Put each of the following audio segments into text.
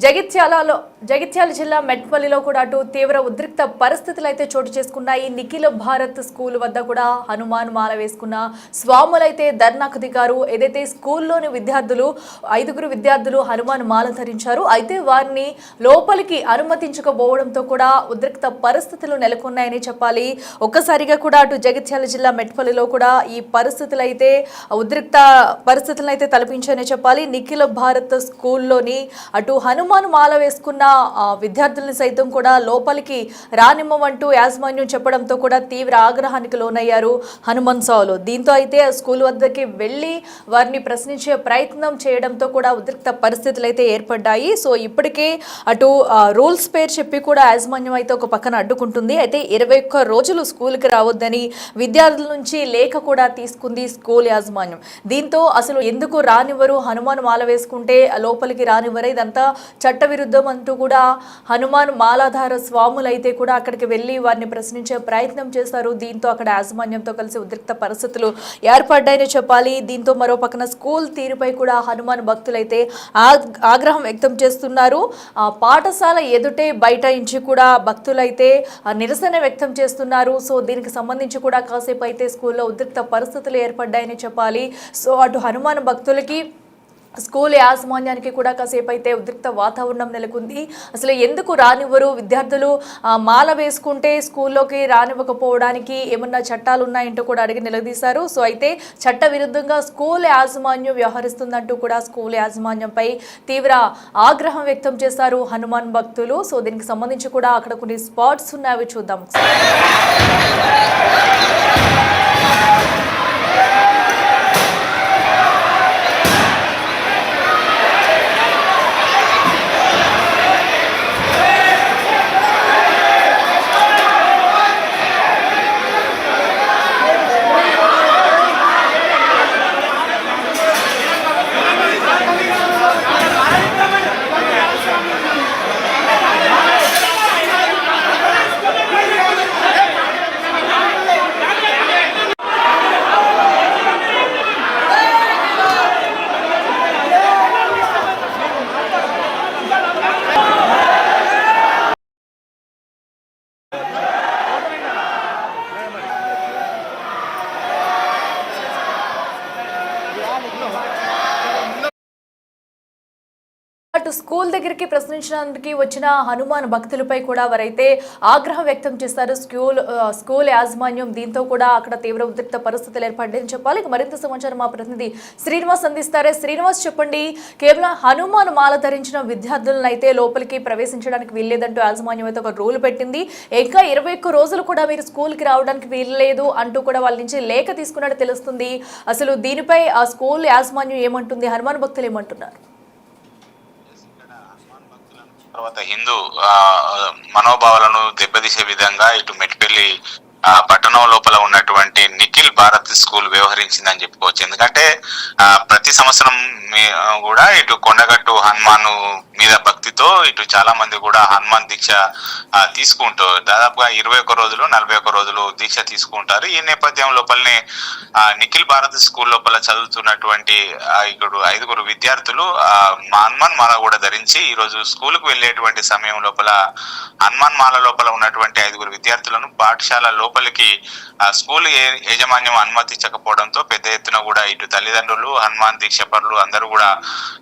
జగిత్యాల జిల్లా మెట్పల్లిలో కూడా అటు తీవ్ర ఉద్రిక్త పరిస్థితులు అయితే చోటు చేసుకున్నాయి. నిఖిల భారత్ స్కూల్ వద్ద కూడా హనుమాన్ మాల వేసుకున్న స్వాములైతే ధర్నాకు దిగారు. ఏదైతే స్కూల్లోని ఐదుగురు విద్యార్థులు హనుమాన్ మాల ధరించారు. అయితే వారిని లోపలికి అనుమతించకపోవడంతో కూడా ఉద్రిక్త పరిస్థితులు నెలకొన్నాయని చెప్పాలి. ఒక్కసారిగా కూడా అటు జగిత్యాల జిల్లా మెట్పల్లిలో కూడా ఈ పరిస్థితులు అయితే ఉద్రిక్త పరిస్థితులను అయితే తలపించాయని చెప్పాలి. నిఖిల భారత్ స్కూల్లోని అటు హనుమాన్ మాల వేసుకున్న విద్యార్థులను సైతం కూడా లోపలికి రానిమ్మమంటూ యాజమాన్యం చెప్పడంతో కూడా తీవ్ర ఆగ్రహానికి లోనయ్యారు హనుమాన్ సావులు. దీంతో అయితే స్కూల్ వద్దకి వెళ్ళి వారిని ప్రశ్నించే ప్రయత్నం చేయడంతో కూడా ఉద్రిక్త పరిస్థితులు అయితే ఏర్పడ్డాయి. సో ఇప్పటికే అటు రూల్స్ పేరు చెప్పి కూడా యాజమాన్యం అయితే ఒక పక్కన అడ్డుకుంటుంది. అయితే 21 రోజులు స్కూల్కి రావద్దని విద్యార్థుల నుంచి లేఖ కూడా తీసుకుంది స్కూల్ యాజమాన్యం. దీంతో అసలు ఎందుకు రానివ్వరు, హనుమాన్ మాల వేసుకుంటే లోపలికి రానివ్వరు, ఇదంతా చట్టవిరుద్ధం అంటూ కూడా హనుమాన్ మాలాధార స్వాములు అయితే కూడా అక్కడికి వెళ్ళి వారిని ప్రశ్నించే ప్రయత్నం చేశారు. దీంతో అక్కడ యాజమాన్యంతో కలిసి ఉద్రిక్త పరిస్థితులు ఏర్పడ్డాయని చెప్పాలి. దీంతో మరో పక్కన స్కూల్ తీరుపై కూడా హనుమాన్ భక్తులైతే ఆగ్రహం వ్యక్తం చేస్తున్నారు. పాఠశాల ఎదుటే బైఠాయించి కూడా భక్తులైతే నిరసన వ్యక్తం చేస్తున్నారు. సో దీనికి సంబంధించి కూడా కాసేపు అయితే స్కూల్లో ఉద్రిక్త పరిస్థితులు ఏర్పడ్డాయని చెప్పాలి. సో అటు హనుమాన్ భక్తులకి స్కూల్ యాజమాన్యానికి కూడా కాసేపు అయితే ఉద్రిక్త వాతావరణం నెలకొంది. అసలు ఎందుకు రానివ్వరు, విద్యార్థులు మాల వేసుకుంటే స్కూల్లోకి రానివ్వకపోవడానికి ఏమన్నా చట్టాలు ఉన్నాయంటూ కూడా అడిగి నిలదీశారు. సో అయితే చట్ట విరుద్ధంగా స్కూల్ యాజమాన్యం వ్యవహరిస్తుందంటూ కూడా స్కూల్ యాజమాన్యంపై తీవ్ర ఆగ్రహం వ్యక్తం చేశారు హనుమాన్ భక్తులు. సో దీనికి సంబంధించి కూడా అక్కడ కొన్ని స్పాట్స్ ఉన్నాయి, చూద్దాం. అటు స్కూల్ దగ్గరికి ప్రశ్నించడానికి వచ్చిన హనుమాన్ భక్తులపై కూడా వారైతే ఆగ్రహం వ్యక్తం చేస్తారు స్కూల్ యాజమాన్యం. దీంతో కూడా అక్కడ తీవ్ర ఉద్రిక్త పరిస్థితులు ఏర్పడ్డాయని చెప్పాలి. మరింత సమాచారం మా ప్రతినిధి శ్రీనివాస్ అందిస్తారే. శ్రీనివాస్, చెప్పండి. కేవలం హనుమాన్ మాల ధరించిన విద్యార్థులను అయితే లోపలికి ప్రవేశించడానికి వీల్లేదంటూ యాజమాన్యం అయితే ఒక రూల్ పెట్టింది. ఇంకా 21 రోజులు కూడా మీరు స్కూల్కి రావడానికి వీల్లేదు అంటూ కూడా వాళ్ళ నుంచి లేఖ తీసుకున్నట్టు తెలుస్తుంది. అసలు దీనిపై ఆ స్కూల్ యాజమాన్యం ఏమంటుంది, హనుమాన్ భక్తులు ఏమంటున్నారు? తర్వాత హిందూ మనోభావాలను దెబ్బతీసే విధంగా ఇటు మెట్పల్లి పట్టణం లోపల ఉన్నటువంటి నిఖిల్ భారత్ స్కూల్ వ్యవహరించిందని చెప్పుకోవచ్చు. ఎందుకంటే ప్రతి సంవత్సరం కూడా ఇటు కొండగట్టు హనుమాన్ మీద భక్తితో ఇటు చాలా మంది కూడా హనుమాన్ దీక్ష తీసుకుంటూ దాదాపుగా 21 రోజులు 41 రోజులు దీక్ష తీసుకుంటారు. ఈ నేపథ్యం లోపలనే నిఖిల్ భారత్ స్కూల్ లోపల చదువుతున్నటువంటి ఇక్కడ 5గురు విద్యార్థులు హనుమాన్ మాల కూడా ధరించి ఈ రోజు స్కూల్ కు వెళ్ళేటువంటి సమయం లోపల హనుమాన్ మాల లోపల ఉన్నటువంటి 5గురు విద్యార్థులను పాఠశాల లోపలికి స్కూల్ యాజమాన్యం అనుమతించకపోవడంతో పెద్ద ఎత్తున కూడా ఇటు తల్లిదండ్రులు, హనుమాన్ దీక్షపరులు అందరూ కూడా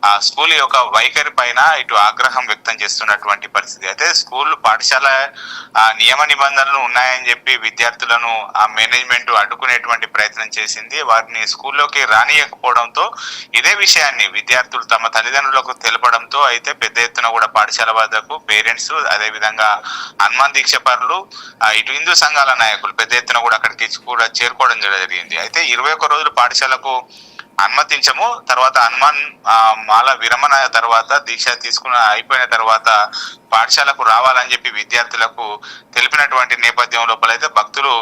ఆ స్కూల్ యొక్క వైఖరి పైన ఇటు ఆగ్రహం వ్యక్తం చేస్తున్నటువంటి పరిస్థితి. అయితే స్కూల్ పాఠశాల నియమ నిబంధనలు ఉన్నాయని చెప్పి విద్యార్థులను ఆ మేనేజ్మెంట్ అడ్డుకునేటువంటి ప్రయత్నం చేసింది. వారిని స్కూల్లోకి రానియకపోవడంతో ఇదే విషయాన్ని విద్యార్థులు తమ తల్లిదండ్రులకు తెలపడంతో అయితే పెద్ద ఎత్తున కూడా పాఠశాల వద్దకు పేరెంట్స్, అదే విధంగా హనుమాన్ దీక్షపరులు, ఇటు హిందూ సంఘాల నాయకులు పెద్ద ఎత్తున కూడా అక్కడికి కూడా చేరుకోవడం జరిగింది. అయితే 21 రోజులు పాఠశాలకు అనుమతించము, తర్వాత హనుమాన్ మాల విరమణ తర్వాత దీక్ష అయిపోయిన తర్వాత పాఠశాలకు రావాలని చెప్పి విద్యార్థులకు తెలిపినటువంటి నేపథ్యం లోపల అయితే భక్తులు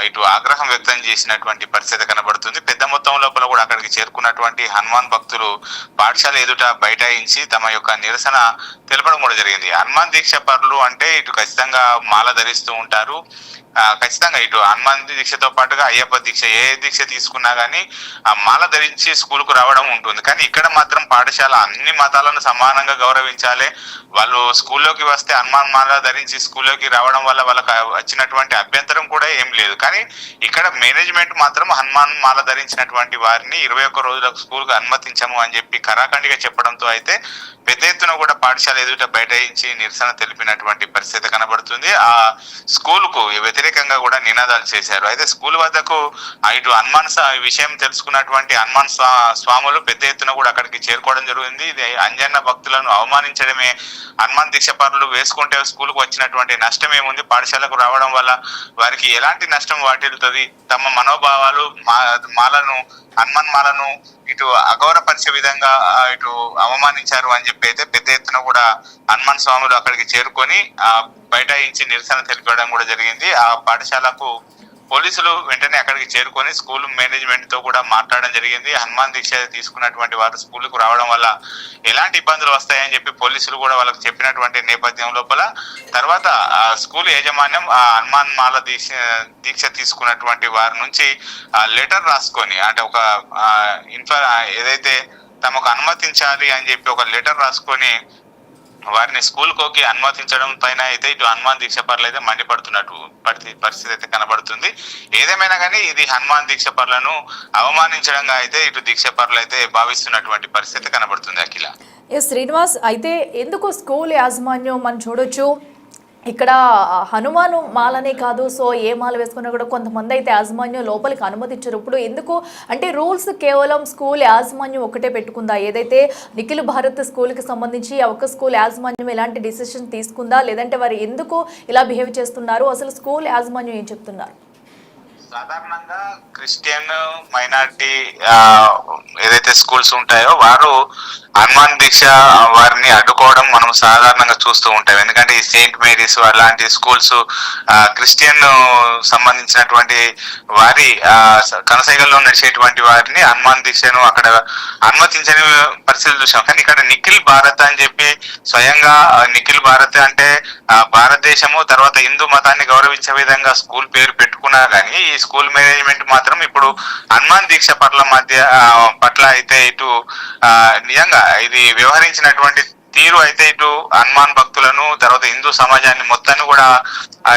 ఇటు ఆగ్రహం వ్యక్తం చేసినటువంటి పరిస్థితి కనబడుతుంది. పెద్ద మొత్తం లోపల కూడా కూడా అక్కడికి చేరుకున్నటువంటి హనుమాన్ భక్తులు పాఠశాల ఎదుట బైఠాయించి తమ యొక్క నిరసన తెలపడం కూడా జరిగింది. హనుమాన్ దీక్ష పరులు అంటే ఇటు ఖచ్చితంగా మాల ధరిస్తూ ఉంటారు, ఖచ్చితంగా ఇటు హనుమాన్ దీక్షతో పాటుగా అయ్యప్ప దీక్ష ఏ దీక్ష తీసుకున్నా కానీ ఆ మాల ధరించి స్కూల్కు రావడం ఉంటుంది. కానీ ఇక్కడ మాత్రం పాఠశాల అన్ని మతాలను సమానంగా గౌరవించాలి, వాళ్ళు స్కూల్లోకి వస్తే హనుమాన్ మాల ధరించి స్కూల్లోకి రావడం వల్ల వాళ్ళకి వచ్చినటువంటి అభ్యంతరం కూడా ఏం లేదు. కానీ ఇక్కడ మేనేజ్మెంట్ మాత్రం హనుమాన్ మాల ధరించినటువంటి వారిని 21 రోజులకు స్కూల్కు అనుమతించము అని చెప్పి కరాఖండిగా చెప్పడంతో అయితే పెద్ద ఎత్తున కూడా పాఠశాల ఎదుట బైఠాయించి నిరసన తెలిపినటువంటి పరిస్థితి కనబడుతుంది. ఆ స్కూల్ కు వ్యతిరేకంగా కూడా నినాదాలు చేశారు. అయితే స్కూల్ వద్దకు ఇటు హనుమాన్ విషయం తెలుసుకున్నటువంటి హనుమాన్ స్వాములు పెద్ద ఎత్తున కూడా అక్కడికి చేరుకోవడం జరిగింది. ఇది అంజన్న భక్తులను అవమానించడమే, హనుమాన్ దీక్ష పరులు వేసుకుంటే స్కూల్ కు వచ్చినటువంటి నష్టం ఏముంది, పాఠశాలకు రావడం వల్ల వారికి ఎలాంటి నష్టం వాటిల్లుతుంది, తమ మనోభావాలు హనుమాన్ మాలను ఇటు అగౌరవపరిచే విధంగా ఇటు అవమానించారు అని చెప్పి అయితే పెద్ద ఎత్తున కూడా హనుమాన్ స్వాములు అక్కడికి చేరుకొని బైఠాయించి నిరసన తెలిపడం కూడా జరిగింది. ఆ పాఠశాలకు పోలీసులు వెంటనే అక్కడికి చేరుకొని స్కూల్ మేనేజ్మెంట్ తో కూడా మాట్లాడడం జరిగింది. హనుమాన్ దీక్ష తీసుకున్నటువంటి వారు స్కూల్కు రావడం వల్ల ఎలాంటి ఇబ్బందులు వస్తాయని చెప్పి పోలీసులు కూడా వాళ్ళకి చెప్పినటువంటి నేపథ్యం లోపల తర్వాత స్కూల్ యాజమాన్యం ఆ హనుమాన్ మాల దీక్ష తీసుకున్నటువంటి వారి నుంచి లెటర్ రాసుకొని అంటే ఒక ఏదైతే తమకు అనుమతించాలి అని చెప్పి ఒక లెటర్ రాసుకొని వారిని స్కూల్ కోకి అనుమతించడం పైన అయితే ఇటు హనుమాన్ దీక్ష పరులు అయితే మండిపడుతున్నట్టు పరిస్థితి అయితే కనబడుతుంది. ఏదేమైనా కానీ ఇది హనుమాన్ దీక్ష పరులను అవమానించడంగా అయితే ఇటు దీక్ష పరులు అయితే భావిస్తున్నటువంటి పరిస్థితి కనబడుతుంది. అఖిల శ్రీనివాస్, అయితే ఎందుకు స్కూల్ యాజమాన్యం మనం చూడొచ్చు ఇక్కడ హనుమాను మాలనే కాదు, సో ఏ మాల వేసుకున్నా కూడా కొంతమంది అయితే యాజమాన్యం లోపలికి అనుమతించారు. ఇప్పుడు ఎందుకు అంటే రూల్స్ కేవలం స్కూల్ యాజమాన్యం ఒకటే పెట్టుకుందా? ఏదైతే నిఖిల్ భారత్ స్కూల్కి సంబంధించి ఆ ఒక్క స్కూల్ యాజమాన్యం ఎలాంటి డిసిషన్ తీసుకుందా, లేదంటే వారు ఎందుకు ఇలా బిహేవ్ చేస్తున్నారు, అసలు స్కూల్ యాజమాన్యం ఏం చెప్తున్నారు? సాధారణంగా క్రిస్టియన్ మైనారిటీ ఏదైతే స్కూల్స్ ఉంటాయో వారు హనుమాన్ దీక్ష వారిని అడ్డుకోవడం మనం సాధారణంగా చూస్తూ ఉంటాం. ఎందుకంటే ఈ సెయింట్ మేరీస్ అలాంటి స్కూల్స్ క్రిస్టియన్ సంబంధించినటువంటి వారి కనసైగల్లో నడిచేటువంటి వారిని హనుమాన్ దీక్షను అక్కడ అనుమతించని పరిస్థితులు చూసాం. కానీ ఇక్కడ నిఖిల్ భారత్ అని చెప్పి స్వయంగా నిఖిల్ భారత్ అంటే భారతదేశము తర్వాత హిందూ మతాన్ని గౌరవించే విధంగా స్కూల్ పేరు పెట్టుకున్నా కానీ ఈ స్కూల్ మేనేజ్మెంట్ మాత్రం ఇప్పుడు హనుమాన్ దీక్ష పట్ల అయితే ఇటు నిజంగా ఇది వ్యవహరించినటువంటి తీరు అయితే ఇటు హనుమాన్ భక్తులను తర్వాత హిందూ సమాజాన్ని మొత్తాన్ని కూడా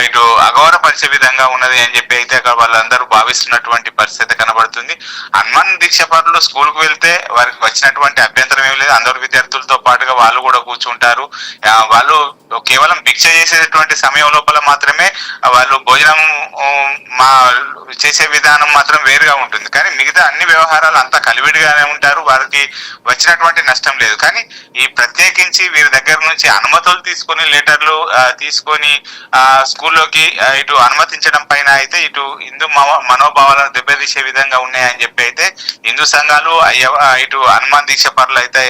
ఇటు అగౌరవపరిచే విధంగా ఉన్నది అని చెప్పి అయితే వాళ్ళందరూ భావిస్తున్నటువంటి పరిస్థితి కనబడుతుంది. హనుమాన్ దీక్ష పరులు స్కూల్ కు వెళ్తే వారికి వచ్చినటువంటి అభ్యంతరం ఏమి లేదు, అందరు విద్యార్థులతో పాటుగా వాళ్ళు కూడా కూర్చుంటారు. వాళ్ళు కేవలం భిక్ష చేసేటువంటి సమయం లోపల మాత్రమే వాళ్ళు భోజనం చేసే విధానం మాత్రం వేరుగా ఉంటుంది. కానీ మిగతా అన్ని వ్యవహారాలు అంతా కలివిడిగానే ఉంటారు, వారికి వచ్చినటువంటి నష్టం లేదు. కానీ ఈ ప్రత్యేకించి వీరి దగ్గర నుంచి అనుమతులు తీసుకొని లెటర్లు తీసుకొని స్కూల్లోకి ఇటు అనుమతించడం పైన అయితే ఇటు హిందూ మనోభావాలను దెబ్బతీసే విధంగా ఉన్నాయని చెప్పి అయితే హిందూ సంఘాలు ఇటు హనుమాన్ దీక్ష పరులు అయితే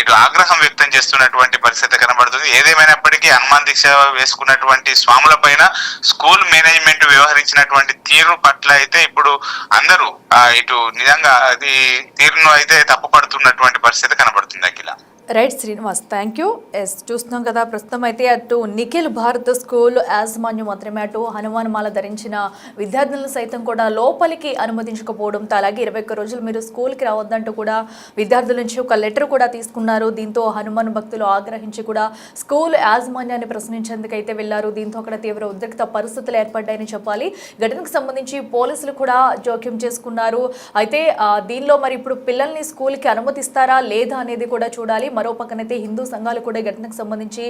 ఇటు ఆగ్రహం వ్యక్తం చేస్తున్నటువంటి పరిస్థితి కనబడుతుంది. ఏదేమైనప్పటికీ హనుమాన్ దీక్ష వేసుకున్నటువంటి స్వాముల పైన స్కూల్ మేనేజ్మెంట్ వ్యవహరించినటువంటి తీరు పట్ల అయితే ఇప్పుడు అందరూ ఇటు నిజంగా అది తీరును అయితే తప్పుపడుతున్నటువంటి పరిస్థితి కనబడుతుంది. అఖిల రైట్ శ్రీనివాస్, థ్యాంక్ యూ. చూస్తున్నాం కదా, ప్రస్తుతం అయితే అటు నిఖిల్ భారత్ స్కూల్ యాజమాన్యం మాత్రమే అటు హనుమాన్ మాల ధరించిన విద్యార్థులను సైతం కూడా లోపలికి అనుమతించకపోవడంతో, అలాగే 21 రోజులు మీరు స్కూల్కి రావద్దంటూ కూడా విద్యార్థుల నుంచి ఒక లెటర్ కూడా తీసుకున్నారు. దీంతో హనుమాన్ భక్తులు ఆగ్రహించి కూడా స్కూల్ యాజమాన్యాన్ని ప్రశ్నించేందుకు అయితే వెళ్లారు. దీంతో అక్కడ తీవ్ర ఉద్రిక్త పరిస్థితులు ఏర్పడ్డాయని చెప్పాలి. ఘటనకు సంబంధించి పోలీసులు కూడా జోక్యం చేసుకున్నారు. అయితే దీనిలో మరి ఇప్పుడు పిల్లల్ని స్కూల్కి అనుమతిస్తారా లేదా అనేది కూడా చూడాలి. మరో పక్కనైతే హిందూ సంఘాలు కూడా ఘటనకు సంబంధించి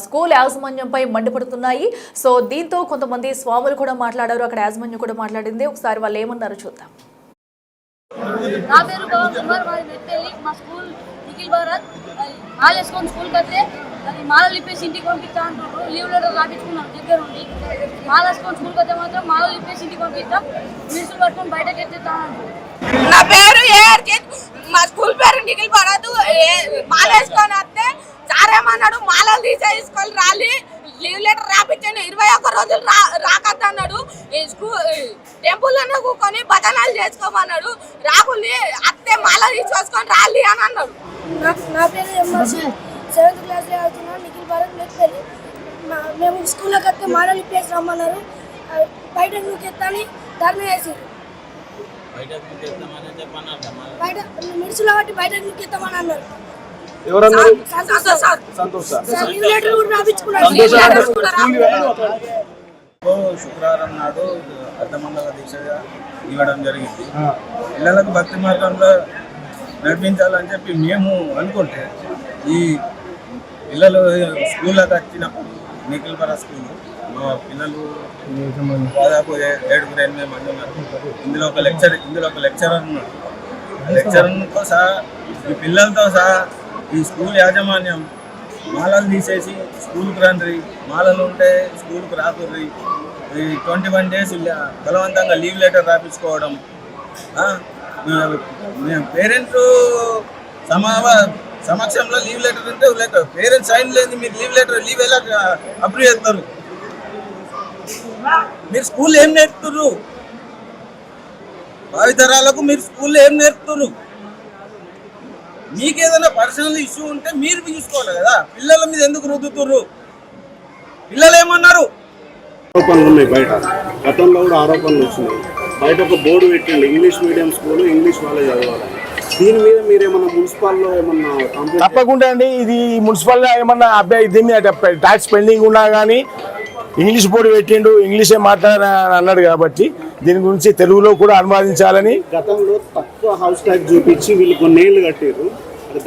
స్కూల్ యాజమాన్యంపై మండిపడుతున్నాయి. సో దీంతో కొంతమంది స్వాములు కూడా మాట్లాడారు, అక్కడ యాజమాన్యం కూడా మాట్లాడింది. ఒకసారి వాళ్ళు ఏమన్నారో చూద్దాం. నా పేరు పవన్ కుమార్, మాది మెట్టెల్లి. మా స్కూల్ నిఖిల్ భారత్. మాల వేసుకొని స్కూల్కి వస్తే అది మాలలు ఇప్పేసి ఇంటికి పంపిస్తా అంటున్నారు. లీవ్ లెటర్ రాపించుకున్నాం దగ్గర ఉండి. మాల వేసుకొని స్కూల్కి వస్తే మాత్రం మాలలు ఇప్పేసి ఇంటికి పంపిస్తాం, మిర్సులు పట్టుకొని బయటకు ఎత్తేస్తాం అంటారు. నా పేరు మా స్కూల్ పేరు నిఖిల్ భారత్. మాల వేసుకొని వస్తే సారేమన్నాడు, మాలలు తీసుకొని రాలి లీవ్ లెటర్ రాపించండి 21 రోజులు రాకద్దన్నాడు. ఈ స్కూల్ టెంపుల్లోనే కూకొని భజనాలు చేసుకోమన్నాడు. రాకుల్ని అత్తే మాల తీసుకొని రాలి అని అన్నాడు. నా పేరు ఎంఎస్ 7th క్లాస్లో చదువుతున్నాను. నిఖిల్ భారత్ మెట్పల్లి. మేము స్కూల్లోకి వస్తే మాడల్ ఇప్పేసి రమ్మన్నారు. బయట ఎత్తాని ధర్నా చేసి బయట మిడిసిలో బట్టి బయట ఎత్తామని అన్నారు. శుక్రవారం నాడు అర్ధమండల దీక్షగా ఇవ్వడం జరిగింది. పిల్లలకు భక్తి మార్గంలో నడిపించాలని చెప్పి మేము అనుకుంటే ఈ పిల్లలు స్కూల్లోకి వచ్చినప్పుడు నిఖిల్ భారత్ స్కూల్ మా పిల్లలు దాదాపు 7-8 మంది ఉన్నారు. ఇందులో ఒక లెక్చరర్ ఉన్నారు. లెక్చరర్తో సహా ఈ పిల్లలతో సహా ఈ స్కూల్ యాజమాన్యం మాలలు తీసేసి స్కూల్కి రండి, మాలలు ఉంటే స్కూల్కి రాకుర్రి, ఈ 21 days బలవంతంగా లీవ్ లెటర్ రాపించుకోవడం. పేరెంట్స్ సమక్షంలో లీవ్ లెటర్ ఉంటే పేరెంట్స్ సైన్ లేదు, మీరు లీవ్ ఎలా అప్రూవ్ చేస్తారు? మీరు స్కూల్ ఏం నేర్పుతుర్రు? భావితరాలకు మీరు స్కూల్లో ఏం నేర్పుతుర్రు? మీకు ఏదైనా పర్సనల్ ఇష్యూ ఉంటే మీరు చూసుకోవాలి కదా, పిల్లల మీద ఎందుకు రుద్దుతుర్రు? పిల్లలు ఏమన్నారు? ఆరోపణలు ఉన్నాయి బయట, గతంలో కూడా ఆరోపణలు వచ్చినాయి. బయట ఒక బోర్డు పెట్టిండు, ఇంగ్లీష్ మీడియం స్కూల్, ఇంగ్లీష్ వాళ్ళే చదవాలి. దీని మీద మీరేమన్నా మున్సిపాల్లో ఏమన్నా కంప్లైంట్? తప్పకుండా అండి. ఇది మున్సిపల్గా ఏమన్నా అబ్బాయి దీని మీద ట్యాక్స్ పెండింగ్ ఉన్నా కానీ ఇంగ్లీష్ బోర్డు పెట్టిండు, ఇంగ్లీషే మాట్లాడాలని అన్నాడు కాబట్టి దీని గురించి తెలుగులో కూడా అనువాదించాలని. గతంలో తక్కువ హౌస్ ట్యాక్స్ చూపించి వీళ్ళు కొన్నేళ్ళు కట్టారు.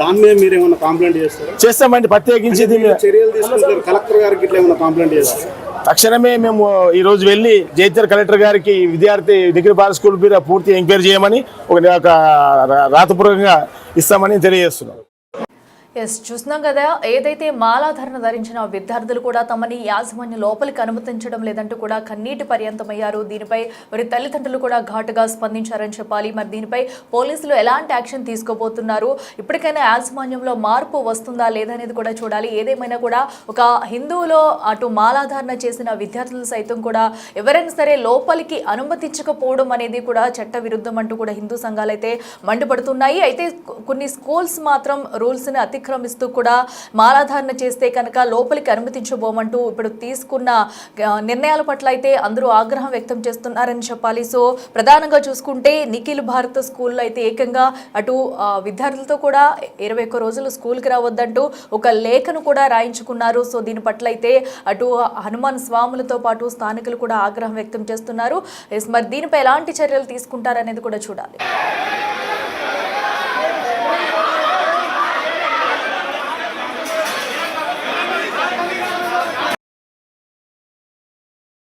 దాని మీద మీరు ఏమైనా కంప్లైంట్ చేస్తారా? చేస్తామండి, ప్రత్యేకించి చర్యలు తీసుకుంటారు. కలెక్టర్ గారికి ఇట్లా ఏమైనా కంప్లైంట్ చేస్తారు? తక్షణమే మేము ఈ రోజు వెళ్ళి జైత్యాల కలెక్టర్ గారికి విద్యార్థి నిఖిల్ భారత్ స్కూల్ మీద పూర్తి ఎంక్వైరీ చేయమని ఒక రాతపూర్వకంగా ఇస్తామని తెలియజేస్తున్నాం. ఎస్, చూస్తున్నాం కదా, ఏదైతే మాలాధరణ ధరించిన విద్యార్థులు కూడా తమని యాజమాన్య లోపలికి అనుమతించడం లేదంటూ కూడా కన్నీటి పర్యంతమయ్యారు. దీనిపై వారి తల్లిదండ్రులు కూడా ఘాటుగా స్పందించారని చెప్పాలి. మరి దీనిపై పోలీసులు ఎలాంటి యాక్షన్ తీసుకోబోతున్నారు, ఇప్పటికైనా యాజమాన్యంలో మార్పు వస్తుందా లేదనేది కూడా చూడాలి. ఏదేమైనా కూడా ఒక హిందువులో అటు మాలాధారణ చేసిన విద్యార్థులు సైతం కూడా ఎవరైనా సరే లోపలికి అనుమతించకపోవడం అనేది కూడా చట్ట విరుద్ధం అంటూ కూడా హిందూ సంఘాలు అయితే మండిపడుతున్నాయి. అయితే కొన్ని స్కూల్స్ మాత్రం రూల్స్ని అతిక్రమిస్తూ కూడా మాలాధారణ చేస్తే కనుక లోపలికి అనుమతించబోమంటూ ఇప్పుడు తీసుకున్న నిర్ణయాల పట్ల అయితే అందరూ ఆగ్రహం వ్యక్తం చేస్తున్నారని చెప్పాలి. సో ప్రధానంగా చూసుకుంటే నిఖిల్ భారత్ స్కూల్లో అయితే ఏకంగా అటు విద్యార్థులతో కూడా 21 రోజులు స్కూల్కి రావద్దంటూ ఒక లేఖను కూడా రాయించుకున్నారు. సో దీని పట్ల అయితే అటు హనుమాన్ స్వాములతో పాటు స్థానికులు కూడా ఆగ్రహం వ్యక్తం చేస్తున్నారు. మరి దీనిపై ఎలాంటి చర్యలు తీసుకుంటారనేది కూడా చూడాలి.